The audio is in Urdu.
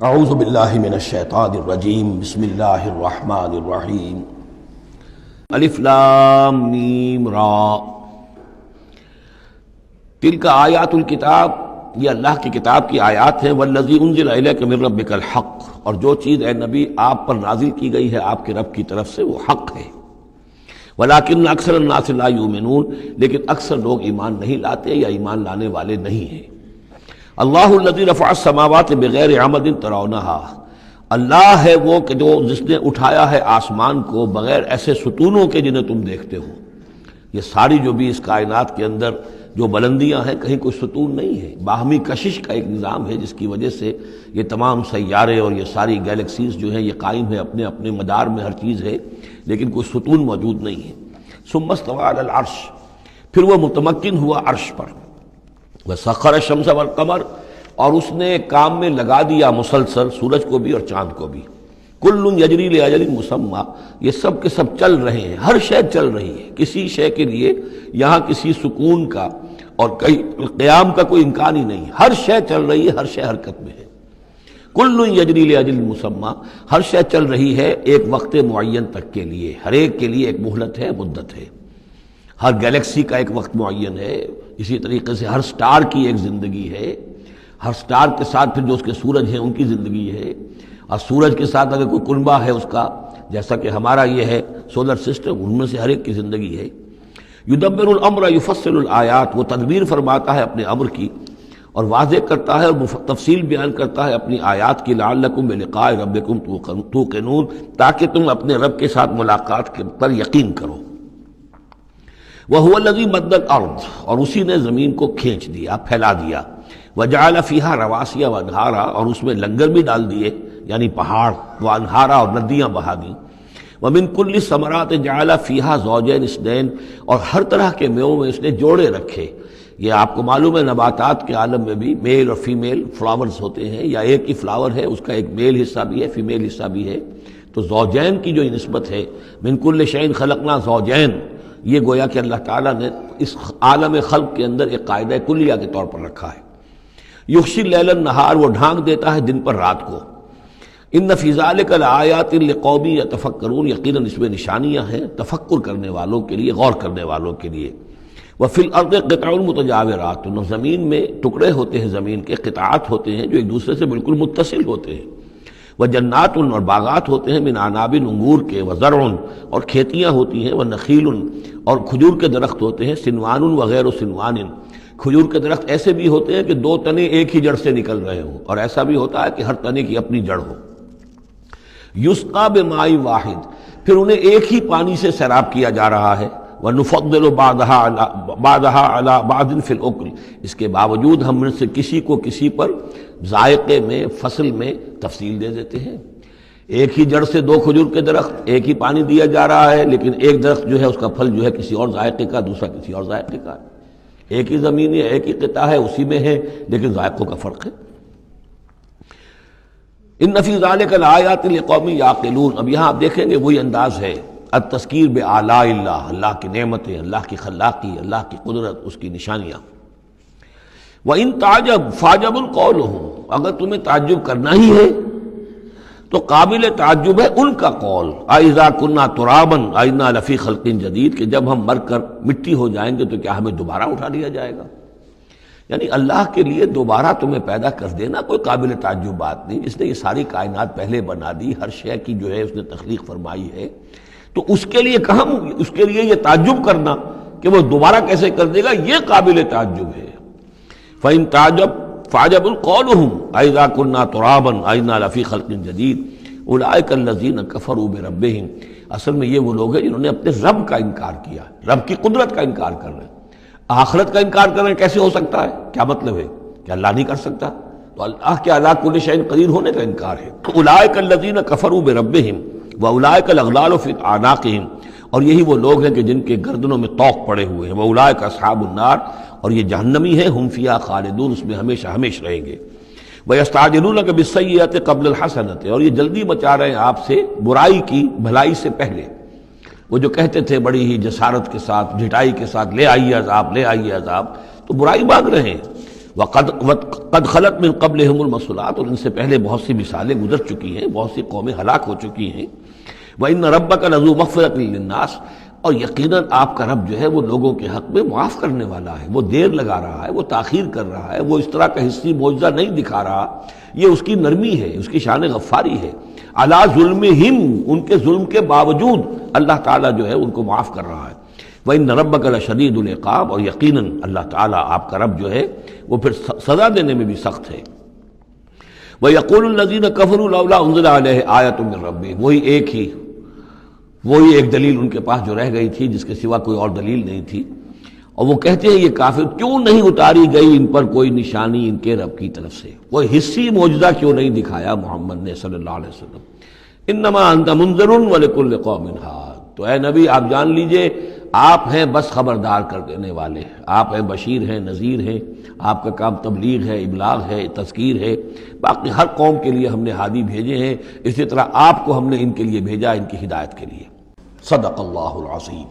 اعوذ باللہ من الشیطان الرجیم بسم اللہ الرحمن الرحیم الف لام میم را تلک آیات الکتاب، یہ اللہ کی کتاب کی آیات ہیں، والذی انزل الیک من ربک الحق، اور جو چیز اے نبی آپ پر نازل کی گئی ہے آپ کے رب کی طرف سے وہ حق ہے، ولکن اکثر الناس لا یؤمنون، لیکن اکثر لوگ ایمان نہیں لاتے یا ایمان لانے والے نہیں ہیں۔ اللہ الذی رفع السماوات بغیر عمد ترونہا، اللہ ہے وہ کہ جو جس نے اٹھایا ہے آسمان کو بغیر ایسے ستونوں کے جنہیں تم دیکھتے ہو۔ یہ ساری جو بھی اس کائنات کے اندر جو بلندیاں ہیں کہیں کوئی ستون نہیں ہے، باہمی کشش کا ایک نظام ہے جس کی وجہ سے یہ تمام سیارے اور یہ ساری گیلیکسیز جو ہیں یہ قائم ہے، اپنے اپنے مدار میں ہر چیز ہے، لیکن کوئی ستون موجود نہیں ہے۔ ثم استوى علی العرش، پھر وہ متمکن ہوا عرش پر، وسخر الشمس والقمر، اور اس نے کام میں لگا دیا مسلسل سورج کو بھی اور چاند کو بھی، کل یجری لاجل مسمى، یہ سب کے سب چل رہے ہیں، ہر شے چل رہی ہے، کسی شے کے لیے یہاں کسی سکون کا اور قیام کا کوئی امکان ہی نہیں، ہر شے چل رہی ہے، ہر شے حرکت میں ہے۔ کل یجری لاجل مسمى، ہر شے چل رہی ہے ایک وقت معین تک کے لیے، ہر ایک کے لیے ایک مہلت ہے، مدت ہے، ہر گیلیکسی کا ایک وقت معین ہے، اسی طریقے سے ہر سٹار کی ایک زندگی ہے، ہر سٹار کے ساتھ پھر جو اس کے سورج ہیں ان کی زندگی ہے، اور سورج کے ساتھ اگر کوئی کنبہ ہے اس کا، جیسا کہ ہمارا یہ ہے سولر سسٹم، ان میں سے ہر ایک کی زندگی ہے۔ یدبر الامر یفصل الآیات، وہ تدبیر فرماتا ہے اپنے امر کی اور واضح کرتا ہے اور تفصیل بیان کرتا ہے اپنی آیات کی، لعلکم بلقاء ربکم توقنون، تاکہ تم اپنے رب کے ساتھ ملاقات پر یقین کرو۔ وَهُوَ الَّذِي مَدَّ الْأَرْضَ، اور اسی نے زمین کو کھینچ دیا، پھیلا دیا، وَجَعَلَ فِيهَا رَوَاسِيَ وَأَنْهَارًا، اور اس میں لنگر بھی ڈال دیے یعنی پہاڑ، وَأَنْهَارًا، اور ندیاں بہا دیں، وَمِن كُلِّ الثَّمَرَاتِ جَعَلَ فِيهَا زَوْجَيْنِ اثْنَيْنِ، اور ہر طرح کے میووں میں اس نے جوڑے رکھے۔ یہ آپ کو معلوم ہے نباتات کے عالم میں بھی میل اور فیمیل فلاورز ہوتے ہیں، یا ایک ہی فلاور ہے اس کا ایک میل حصہ بھی ہے فیمیل حصہ بھی ہے، تو زوجین کی جو نسبت ہے، مِن كُلِّ شَيْءٍ خَلَقْنَا زَوْجَيْن، یہ گویا کہ اللہ تعالیٰ نے اس عالم خلق کے اندر ایک قاعدہ کلیہ کے طور پر رکھا ہے۔ یغشی اللیل النہار، وہ ڈھانک دیتا ہے دن پر رات کو۔ ان فی ذلک لآیات لقوم یتفکرون، یقیناً اس میں نشانیاں ہیں تفکر کرنے والوں کے لیے، غور کرنے والوں کے لیے۔ وفی الارض قطع متجاورات، زمین میں ٹکڑے ہوتے ہیں، زمین کے قطعات ہوتے ہیں جو ایک دوسرے سے بالکل متصل ہوتے ہیں۔ وجنات، اور باغات ہوتے ہیں، من اعناب، انگور کے، وزرع، اور کھیتیاں ہوتی ہیں، ونخیل، اور کھجور کے درخت ہوتے ہیں، سنوان وغیر سنوان، کھجور کے درخت ایسے بھی ہوتے ہیں کہ دو تنے ایک ہی جڑ سے نکل رہے ہوں، اور ایسا بھی ہوتا ہے کہ ہر تنے کی اپنی جڑ ہو۔ یسقا بماء واحد، پھر انہیں ایک ہی پانی سے سیراب کیا جا رہا ہے۔ وَنُفَضِّلُ بَعْضَهَا عَلَى بَعْضٍ فِي الْأُكْلِ، اس کے باوجود ہم میں سے کسی کو کسی پر ذائقے میں، فصل میں تفصیل دے دیتے ہیں۔ ایک ہی جڑ سے دو کھجور کے درخت، ایک ہی پانی دیا جا رہا ہے، لیکن ایک درخت جو ہے اس کا پھل جو ہے کسی اور ذائقے کا، دوسرا کسی اور ذائقے کا ہے۔ ایک ہی زمین ہے، ایک ہی قطعہ ہے، اسی میں ہے، لیکن ذائقوں کا فرق ہے۔ ان فی ذلک لآیات لقوم یعقلون، اب یہاں آپ دیکھیں گے وہی انداز ہے، التذکیر بآلاء اللہ، اللہ کی نعمتیں، اللہ کی خلاقی، اللہ کی قدرت، اس کی نشانیاں۔ وَإِن تَعْجَبْ فَعْجَبٌ قَوْلُهُمْ، اگر تمہیں تعجب کرنا ہی ہے تو قابل تعجب ہے ان کا قول، أَإِذَا كُنَّا تُرَابًا أَإِنَّا لَفِي خَلْقٍ جَدِيدٍ، کہ جب ہم مر کر مٹی ہو جائیں گے تو کیا ہمیں دوبارہ اٹھا لیا جائے گا؟ یعنی اللہ کے لیے دوبارہ تمہیں پیدا کر دینا کوئی قابل تعجب بات نہیں، جس نے یہ ساری کائنات پہلے بنا دی، ہر شے کی جو ہے اس نے تخلیق فرمائی ہے، تو اس کے لیے کہاں، اس کے لیے یہ تعجب کرنا کہ وہ دوبارہ کیسے کر دے گا، یہ قابل تعجب ہے۔ فَإِن تَعْجَبْ فَعْجَبٌ قَوْلُهُمْ أَإِذَا كُنَّا تُرَابًا أَإِنَّا لَفِي خَلْقٍ جَدِيدٍ أُولَٰئِكَ الَّذِينَ كَفَرُوا بِرَبِّهِمْ، اصل میں یہ وہ لوگ ہیں جنہوں نے اپنے رب کا انکار کیا، رب کی قدرت کا انکار کر رہے ہیں، آخرت کا انکار کر رہے ہیں۔ کیسے ہو سکتا ہے؟ کیا مطلب ہے کہ اللہ نہیں کر سکتا؟ تو اللہ کے علی کل شیء قدیر ہونے کا انکار ہے۔ أُولَٰئِكَ الَّذِينَ كَفَرُوا بِرَبِّهِمْ وَأُولَٰئِكَ الْأَغْلَالُ فِي أَعْنَاقِهِمْ، اور یہی وہ لوگ ہیں کہ جن کے گردنوں میں طوق پڑے ہوئے ہیں، وَأُولَٰئِكَ أَصْحَابُ النَّارِ، اور یہ جہنمی ہیں، ہم فیہا خالدون، اس میں ہمیشہ ہمیشہ رہیں گے۔ وَيَسْتَعْجِلُونَكَ بِالسَّيِّئَةِ قَبْلَ الْحَسَنَةِ، اور یہ جلدی مچا رہے ہیں آپ سے برائی کی بھلائی سے پہلے۔ وہ جو کہتے تھے بڑی ہی جسارت کے ساتھ، ڈھٹائی کے ساتھ، لے آئیے عذاب، لے آئیے عذاب، تو برائی مانگ رہے ہیں۔ قد خلت من قبلہم المثلات، اور ان سے پہلے بہت سی مثالیں گزر چکی ہیں، بہت سی قومیں ہلاک ہو چکی ہیں۔ وَإِنَّ رَبَّكَ لَذُو مَغْفِرَةٍ لِلنَّاسِ، اور یقیناً آپ کا رب جو ہے وہ لوگوں کے حق میں معاف کرنے والا ہے، وہ دیر لگا رہا ہے، وہ تاخیر کر رہا ہے، وہ اس طرح کا حصی معجزہ نہیں دکھا رہا، یہ اس کی نرمی ہے، اس کی شان غفاری ہے۔ علی ظلمہم، ان کے ظلم کے باوجود اللہ تعالیٰ جو ہے ان کو معاف کر رہا ہے۔ وَإِنَّ رَبَّكَ لَشَدِيدُ الْعِقَابِ، اور یقیناً اللہ تعالیٰ آپ کا رب جو ہے وہ پھر سزا دینے میں بھی سخت ہے۔ وَيَقُولُ الَّذِينَ كَفَرُوا لَوْلَا أُنزِلَ عَلَيْهِ آيَةٌ مِّن رَّبِّهِ، وہی ایک دلیل ان کے پاس جو رہ گئی تھی جس کے سوا کوئی اور دلیل نہیں تھی، اور وہ کہتے ہیں یہ کافر کیوں نہیں اتاری گئی ان پر کوئی نشانی ان کے رب کی طرف سے، کوئی حصی معجزہ کیوں نہیں دکھایا محمد نے صلی اللہ علیہ وسلم۔ انما انت منذر ولکل قوم ہاد، تو اے نبی آپ جان لیجئے آپ ہیں بس خبردار کر دینے والے، آپ ہیں بشیر ہیں، نذیر ہیں، آپ کا کام تبلیغ ہے، ابلاغ ہے، تذکیر ہے، باقی ہر قوم کے لیے ہم نے ہادی بھیجے ہیں، اسی طرح آپ کو ہم نے ان کے لیے بھیجا، ان کی ہدایت کے لیے۔ صدق اللہ العظیم۔